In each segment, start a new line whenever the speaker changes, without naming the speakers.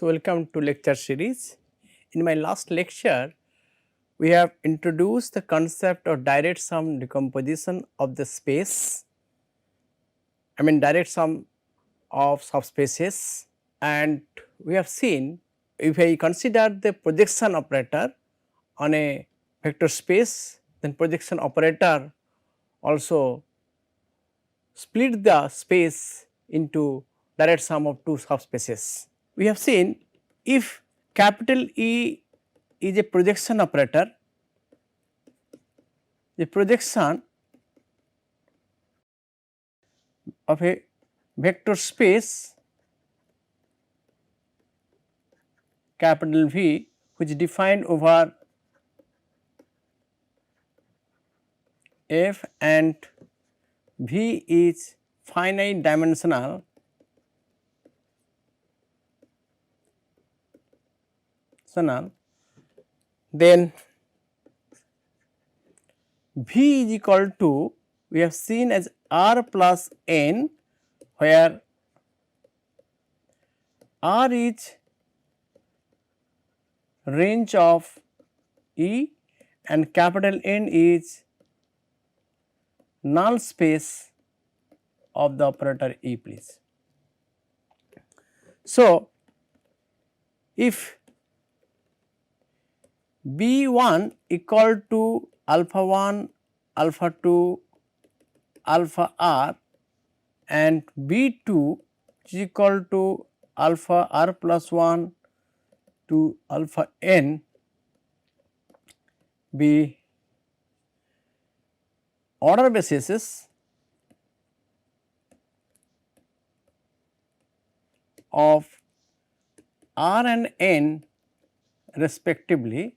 So, welcome to lecture series. In my last lecture, we have introduced the concept of direct sum decomposition of the space, direct sum of subspaces, and we have seen if I consider the projection operator on a vector space, then projection operator also split the space into direct sum of two subspaces. We have seen if capital E is a projection operator, the projection of a vector space capital V, which is defined over F and V is finite dimensional then V is equal to, we have seen as R plus N, where R is range of E and capital N is null space of the operator E, please. So, if B1 equal to alpha 1, alpha 2, alpha r and B2 is equal to alpha r plus 1 to alpha n be order bases of R and N respectively,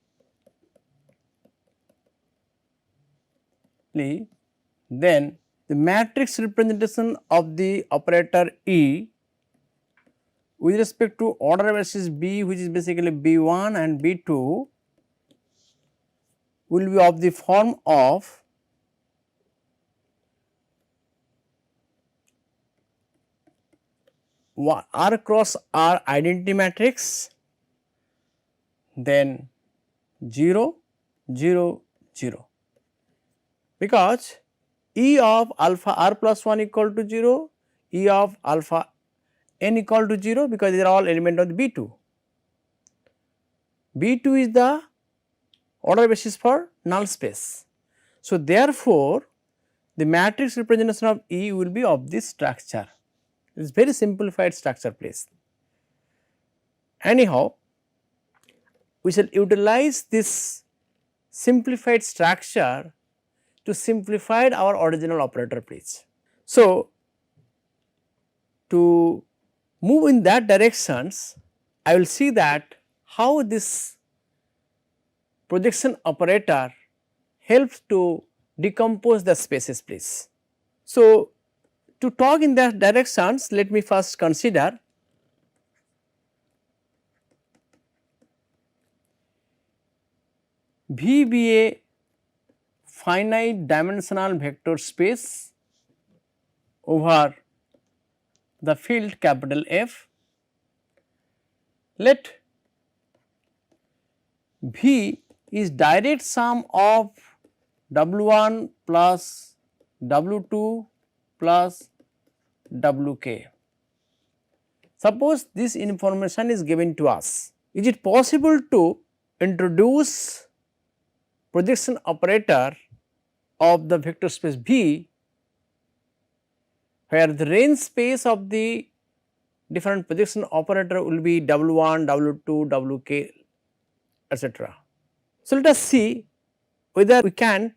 then the matrix representation of the operator E with respect to order basis B, which is basically B1 and B2, will be of the form of R cross R identity matrix, then 0, 0, 0, because E of alpha r plus 1 equal to 0, E of alpha n equal to 0, because they are all element of the B2. B2 is the order basis for null space. So, therefore, the matrix representation of E will be of this structure. It is very simplified structure, please. Anyhow, we shall utilize this simplified structure to simplify our original operator, please. So, to move in that directions, I will see that how this projection operator helps to decompose the spaces, please. So, to talk in that directions, let me first consider V be a finite dimensional vector space over the field capital F. Let V is direct sum of W1 plus W2 plus Wk. Suppose this information is given to us. Is it possible to introduce projection operator of the vector space V, where the range space of the different projection operator will be W1, W2, Wk, etc. So, let us see whether we can,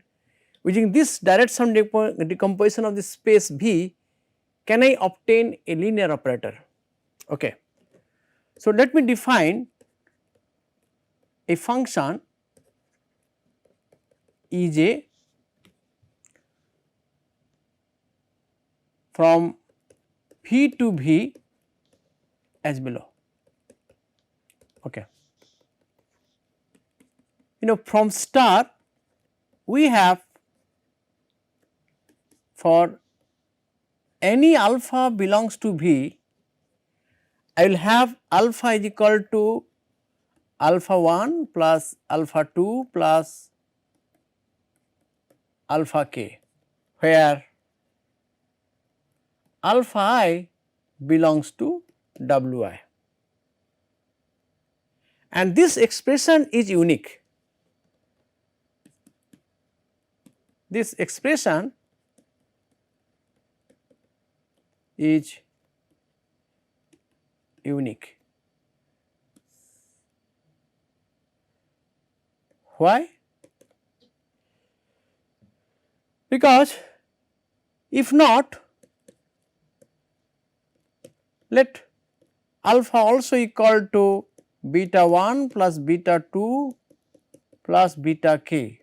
using this direct sum decomposition of the space V, can I obtain a linear operator. Okay. So, let me define a function Ej from V to V as below. Okay. From start we have for any alpha belongs to V I will have alpha is equal to alpha 1 plus alpha 2 plus alpha k, where alpha I belongs to Wi, and this expression is unique. This expression is unique. Why? Because if not, let alpha also equal to beta 1 plus beta 2 plus beta k,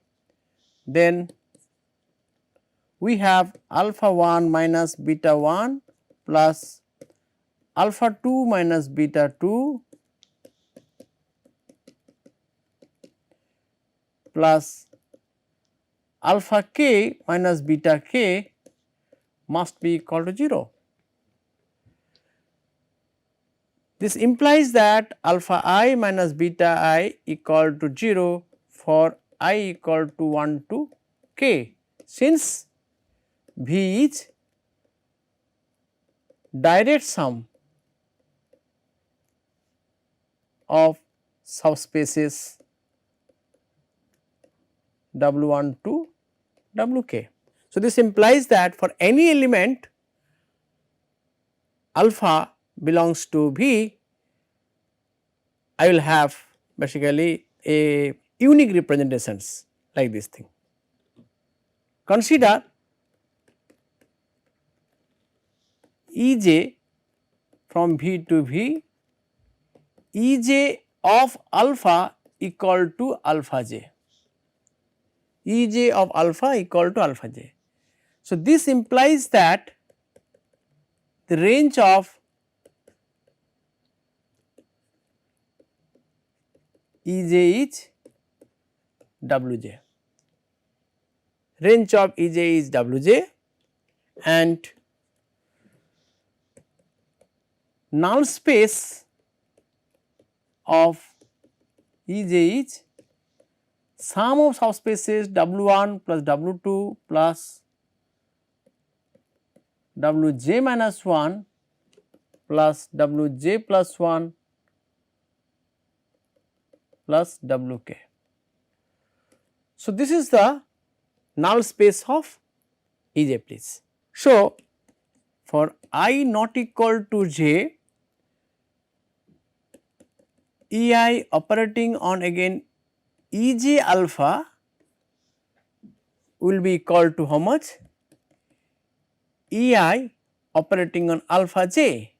then we have alpha 1 minus beta 1 plus alpha 2 minus beta 2 plus alpha k minus beta k must be equal to 0. This implies that alpha I minus beta I equal to 0 for I equal to 1 to k, since V is direct sum of subspaces W1 to Wk. So, this implies that for any element alpha belongs to V, I will have basically a unique representations like this thing. Consider Ej from V to V, Ej of alpha equal to alpha j, Ej of alpha equal to alpha j. So, this implies that the range of Ej is Wj, range of Ej is Wj, and null space of Ej is sum of subspaces W1 plus W2 plus Wj minus 1 plus Wj plus 1 plus Wk. So, this is the null space of Ej please. So, for I not equal to j, Ei operating on again Ej alpha will be equal to how much? Ei operating on alpha j,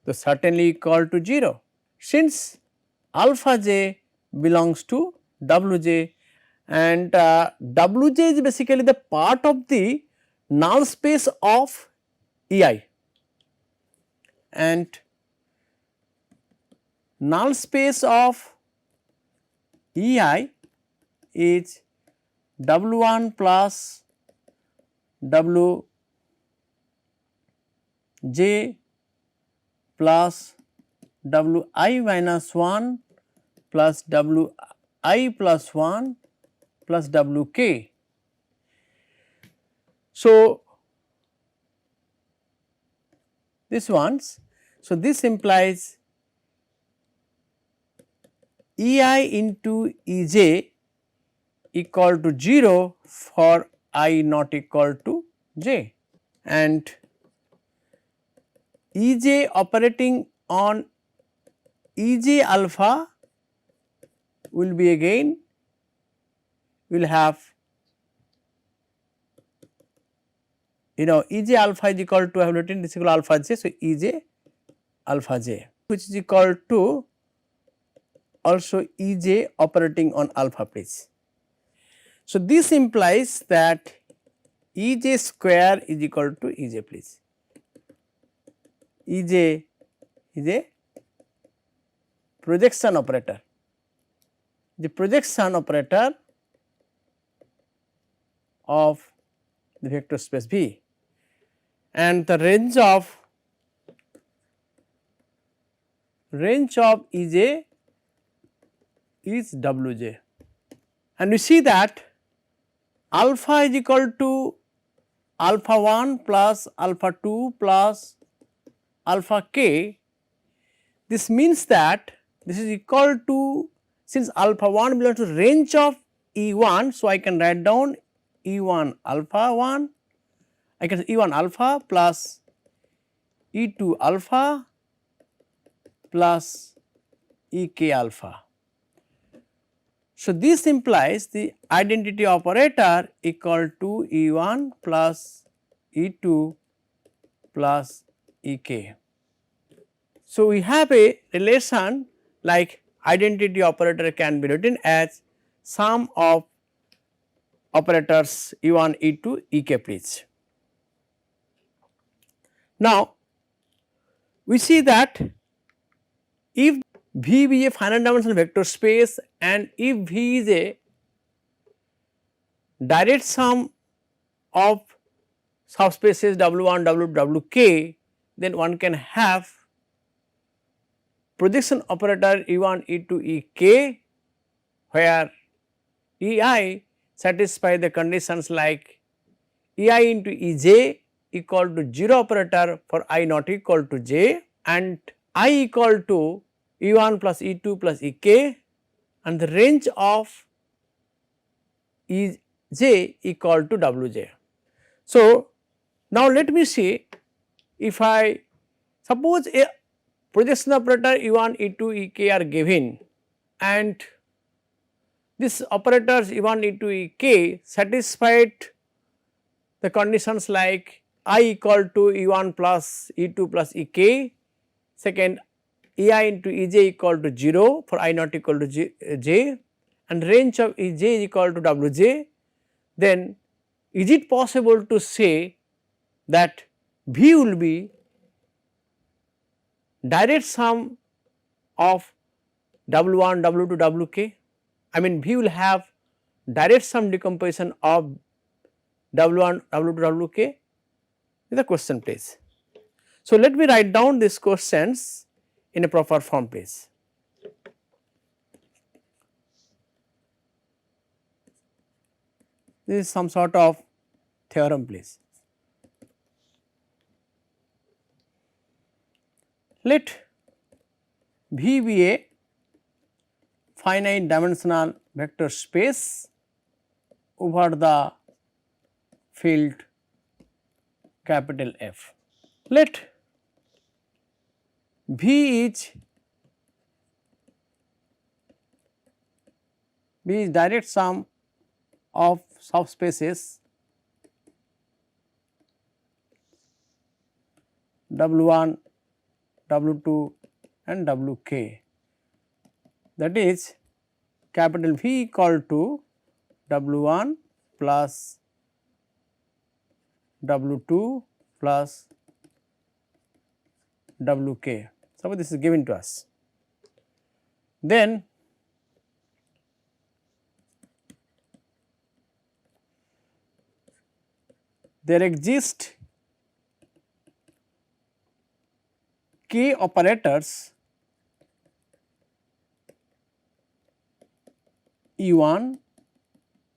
so certainly equal to 0, since alpha j belongs to Wj, and Wj is basically the part of the null space of Ei, and null space of Ei is W1 plus Wj plus Wi minus 1 plus Wi plus 1 plus Wk. So, this ones, so this implies Ei into Ej equal to 0 for I not equal to j, and Ej operating on Ej alpha will be again, will have Ej alpha is equal to, I have written this equal to alpha j. So, Ej alpha j, which is equal to also Ej operating on alpha please. So, this implies that Ej square is equal to Ej please. Ej is a projection operator, the projection operator of the vector space V, and the range of range of Ej is Wj, and we see that alpha is equal to alpha 1 plus alpha 2 plus alpha k. This means that this is equal to, since alpha 1 belongs to range of E1, so I can write down E1 alpha 1, I can say E1 alpha plus E2 alpha plus Ek alpha. So, this implies the identity operator equal to E1 plus E2 plus Ek. So, we have a relation like identity operator can be written as sum of operators E1, E2, Ek please. Now, we see that if V be a finite dimensional vector space and if V is a direct sum of subspaces W1, W2, Wk, then one can have projection operator E1, E2, Ek, where Ei satisfy the conditions like Ei into Ej equal to 0 operator for I not equal to j, and I equal to E1 plus E2 plus Ek, and the range of Ej equal to Wj. So, now let me see, if I suppose a projection operator E1, E2, Ek are given and these operators E1, E2, Ek satisfied the conditions like I equal to E1 plus E2 plus Ek, second Ei into Ej equal to 0 for I not equal to j, and range of Ej is equal to Wj, then is it possible to say that V will be direct sum of W1, W2, Wk? I mean V will have direct sum decomposition of W1, W2, Wk? Is the question please. So, let me write down these questions in a proper form please. This is some sort of theorem please. Let V be a finite dimensional vector space over the field capital F. Let V is direct sum of subspaces W1, W2 and Wk, that is capital V equal to W1 plus W2 plus Wk. Suppose this is given to us. Then there exist k operators E1,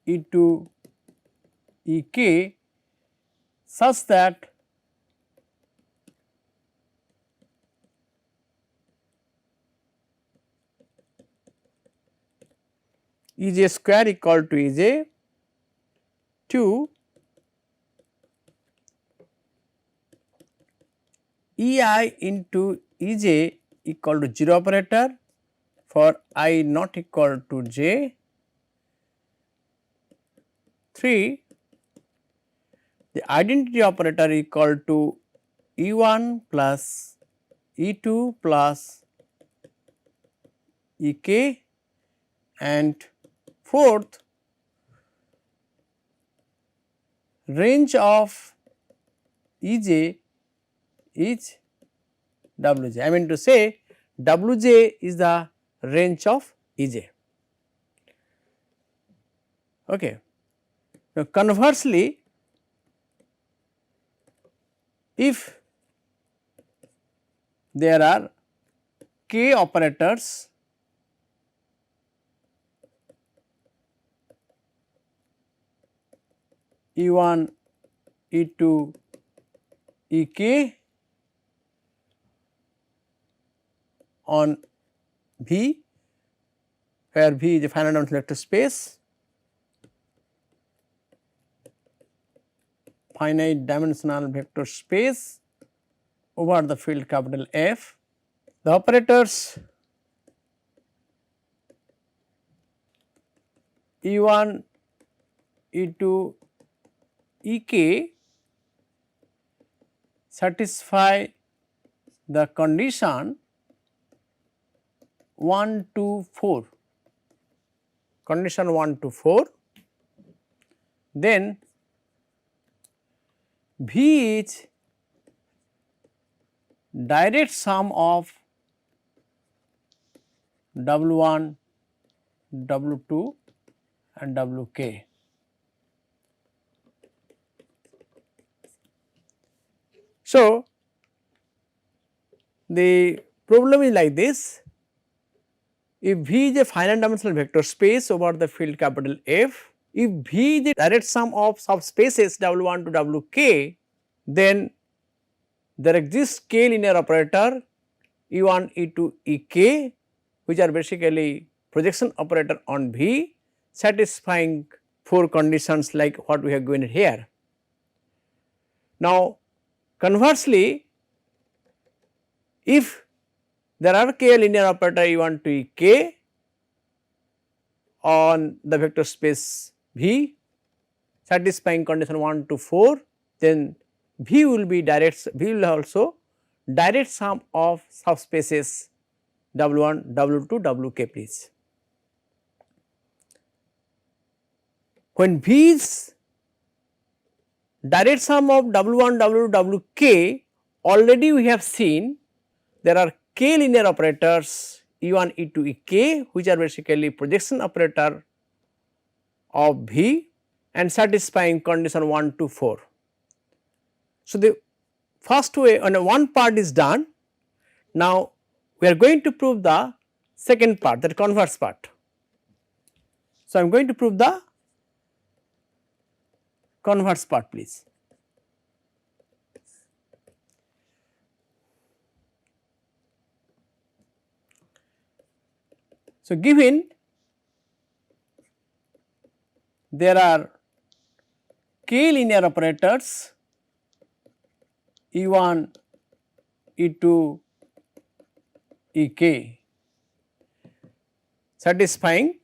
E2, Ek such that Ej square equal to Ej 2 Ei into Ej equal to 0 operator for I not equal to j. 3 the identity operator equal to E1 plus E2 plus Ek, and fourth range of Ej is Wj. I mean to say Wj is the range of Ej. Okay. Now, conversely, if there are k operators E1, E2, Ek on V, where V is a finite dimensional vector space, over the field capital F. The operators E1, E2, Ek satisfy the condition 1 to 4, condition 1 to 4, then V is direct sum of W1, W2 and Wk. So, the problem is like this: if V is a finite dimensional vector space over the field capital F, if V is the direct sum of subspaces W1 to Wk, then there exists k linear operator E1, E2, Ek, which are basically projection operator on V, satisfying 4 conditions like what we have given here. Now, conversely, if there are k linear operator E1 to Ek on the vector space V satisfying condition 1 to 4, then V will be also direct sum of subspaces W1, W2, Wk please. When V is direct sum of W1, W2, Wk, already we have seen there are k linear operators E1, E2, Ek, which are basically projection operator of V and satisfying condition 1 to 4. So, the first way one part is done. Now, we are going to prove the second part, that converse part. So, I am going to prove the converse part please. So, given there are k linear operators E1, E2, Ek satisfying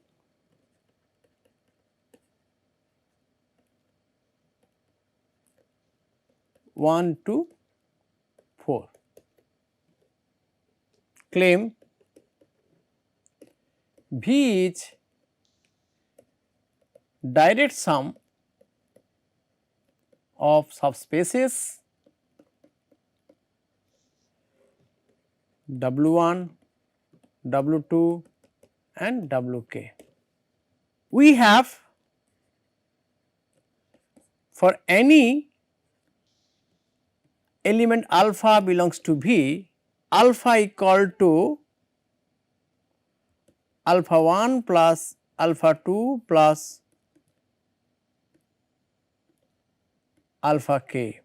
one to 4. Claim V is direct sum of subspaces W1, W2 and Wk. We have for any element alpha belongs to V, alpha equal to alpha 1 plus alpha 2 plus alpha k,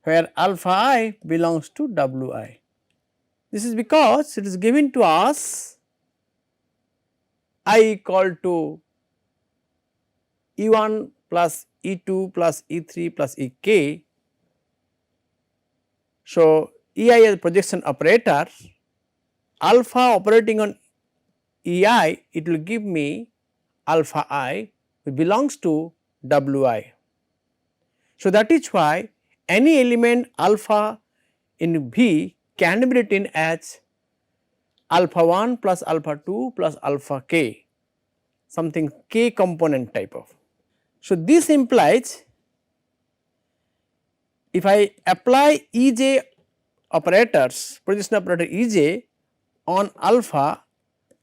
where alpha I belongs to Wi. This is because it is given to us I equal to E1 plus E2 plus E3 plus Ek. So, Ei as projection operator, alpha operating on Ei, it will give me alpha I which belongs to Wi. So, that is why any element alpha in V can be written as alpha 1 plus alpha 2 plus alpha k, something k component type of. So, this implies if I apply Ej operators, projection operator Ej on alpha,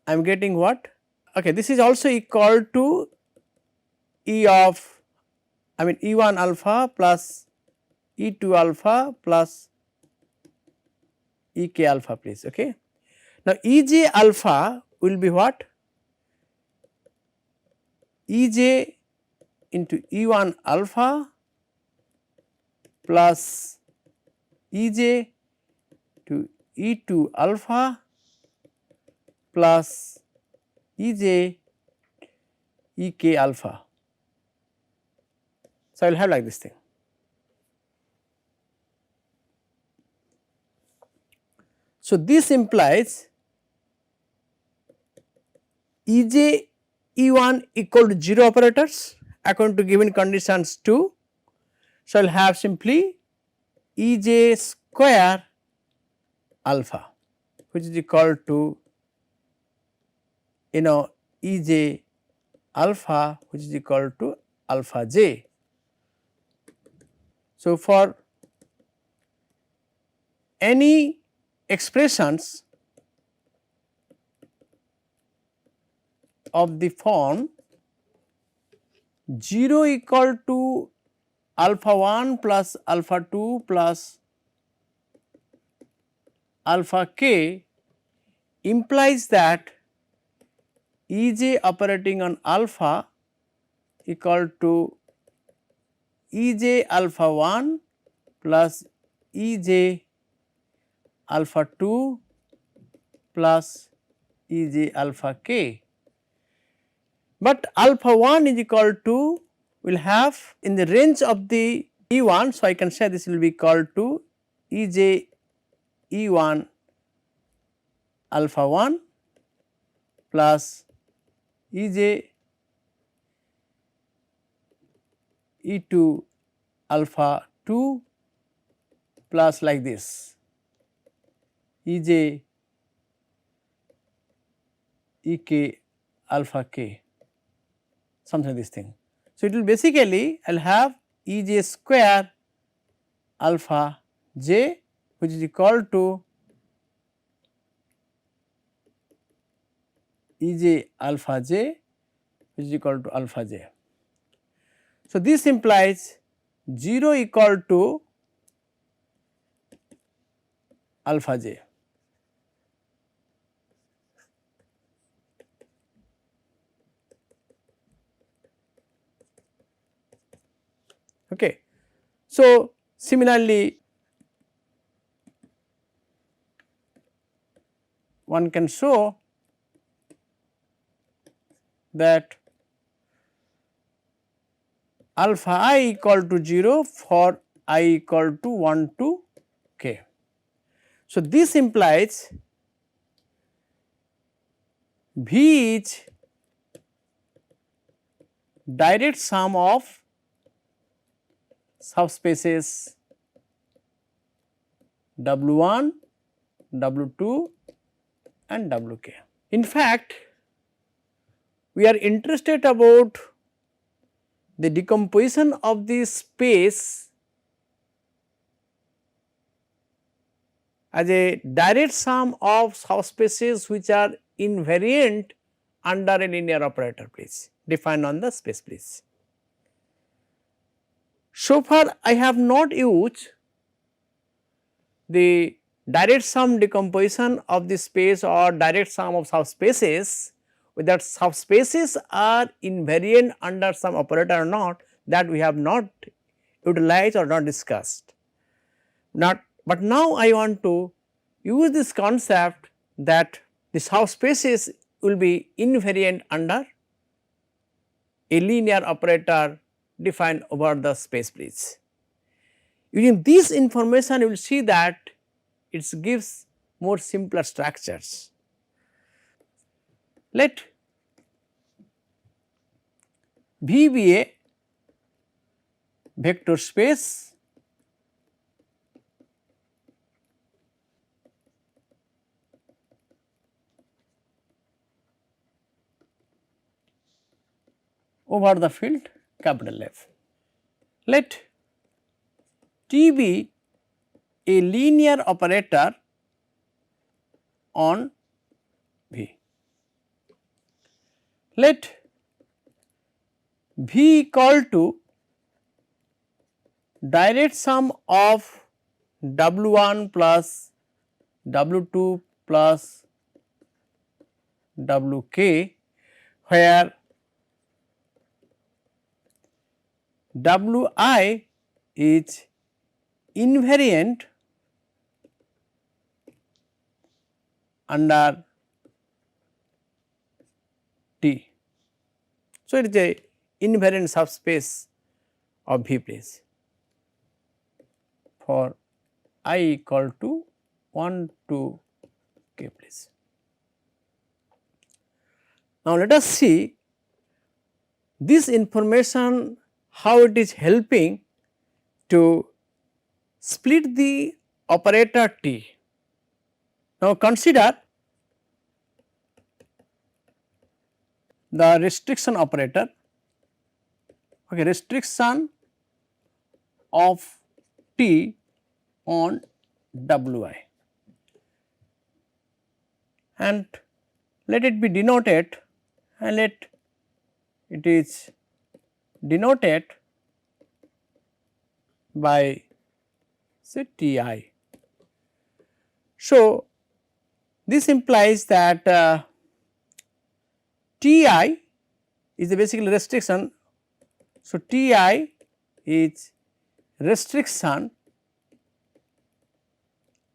I am getting what? Okay, this is also equal to E of E1 alpha plus E2 alpha plus Ek alpha please. Okay. Now, E j alpha will be what? E j into E 1 alpha plus E j to E 2 alpha plus E j E k alpha. So, I will have like this thing. So, this implies E j E 1 equal to 0 operators according to given conditions 2. So, I will have simply E j square alpha, which is equal to E j alpha, which is equal to alpha j. So, for any expressions of the form 0 equal to alpha 1 plus alpha 2 plus alpha k implies that E j operating on alpha equal to E j alpha 1 plus E j alpha 2 plus E j alpha k. But alpha 1 is equal to, will have in the range of the E 1. So, I can say this will be equal to E j E 1 alpha 1 plus E j E 2 alpha 2 plus like this E j E k alpha k, something like this thing. So, it will basically I will have E j square alpha j, which is equal to E j alpha j, which is equal to alpha j. So, this implies 0 equal to alpha j. Okay. So, similarly, one can show that alpha I equal to 0 for I equal to 1 to k. So, this implies V is direct sum of subspaces W1, W2 and Wk. In fact, we are interested about the decomposition of the space as a direct sum of subspaces which are invariant under a linear operator, please define on the space, please. So far I have not used the direct sum decomposition of the space or direct sum of subspaces, whether subspaces are invariant under some operator or not, that we have not utilized or not discussed. But now I want to use this concept that the subspaces will be invariant under a linear operator defined over the space, please. Using this information you will see that it gives more simpler structures. Let V be a vector space over the field capital F. Let T be a linear operator on V. Let V equal to direct sum of W1 plus W2 plus W k, where W I is invariant under T. So, it is a invariant subspace of V place for I equal to 1 to k place. Now, let us see this information how it is helping to split the operator T. Now, consider the restriction operator, okay, restriction of T on Wi, and let it be denoted, and let it is denoted by say T I. So, this implies that T I is basically restriction. So, T I is restriction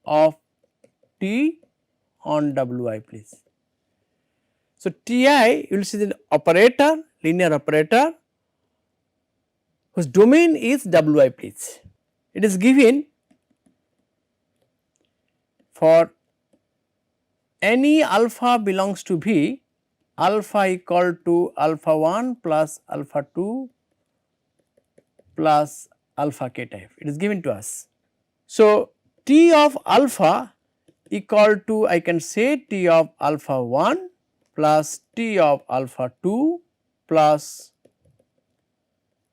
of T on Wi please. So, T I you will see the operator, linear operator whose domain is Wi please. It is given for any alpha belongs to V, alpha equal to alpha 1 plus alpha 2 plus alpha k type, it is given to us. So, T of alpha equal to, I can say, T of alpha 1 plus T of alpha 2 plus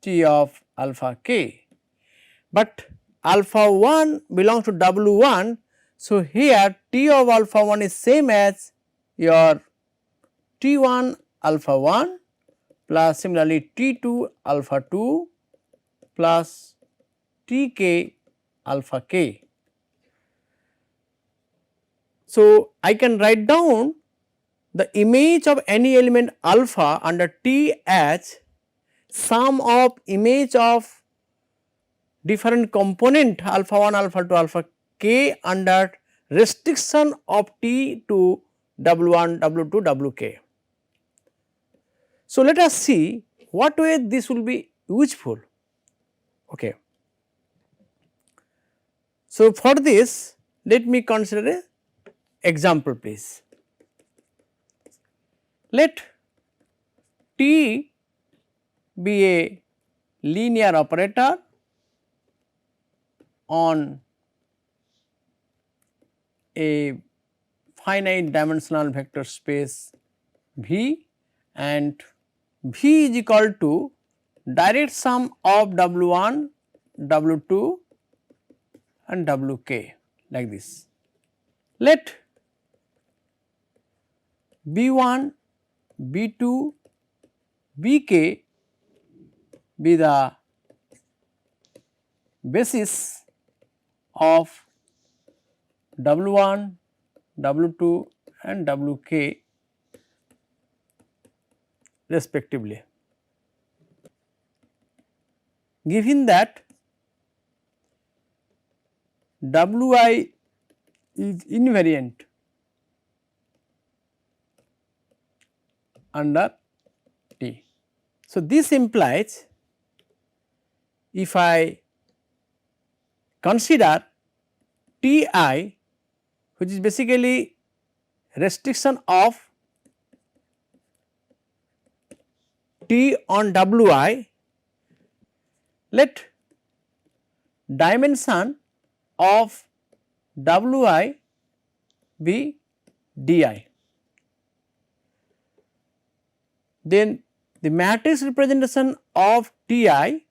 T of alpha k, but alpha 1 belongs to W 1. So, here T of alpha 1 is same as your T 1 alpha 1 plus similarly T 2 alpha 2 plus T k alpha k. So, I can write down the image of any element alpha under T as sum of image of different component alpha 1, alpha 2, alpha k under restriction of T to W 1, W 2, W k. So, let us see what way this will be useful. Okay. So, for this let me consider a example please. Let T be a linear operator on a finite dimensional vector space V, and V is equal to direct sum of W 1, W 2 and W k like this. Let B 1, B 2, B k be the basis of W 1, W 2 and W k respectively. Given that Wi is invariant under T. So, this implies if I consider T I, which is basically restriction of T on Wi, let dimension of Wi be di. Then the matrix representation of Ti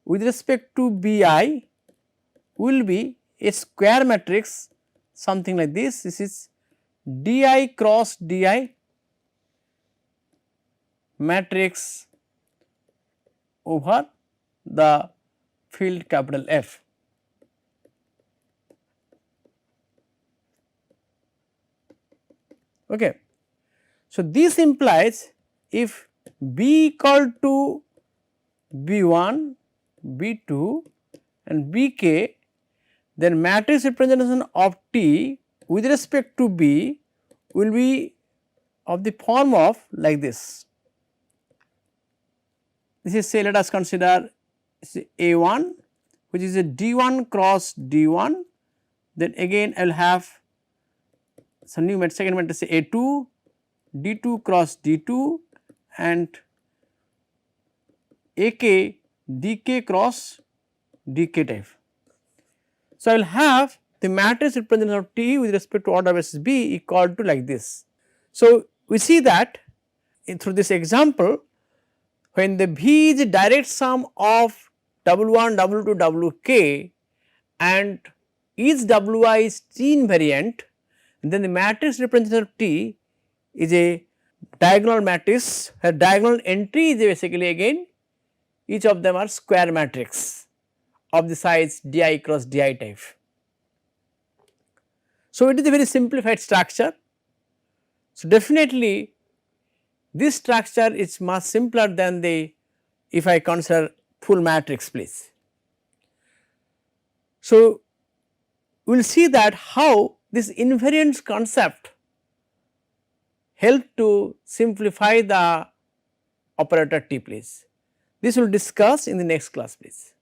with respect to Bi will be a square matrix something like this. This is di cross di matrix over the field capital F. Okay. So, this implies if B equal to B1, B2 and Bk, then matrix representation of T with respect to B will be of the form of like this. This is, say, let us consider A1, which is a D1 cross D1, then again I will have some new second matrix A2, D2 cross D2 and AK DK cross DK type. So, I will have the matrix representation of T with respect to order basis B equal to like this. So, we see that through this example, when the V is a direct sum of W1, W2, Wk and each Wi is T invariant, then the matrix representation of T is a diagonal matrix where diagonal entry is basically again each of them are square matrix of the size di cross di type. So, it is a very simplified structure. So, definitely this structure is much simpler than the if I consider full matrix please. So, we will see that how this invariance concept help to simplify the operator T please. This will discuss in the next class please.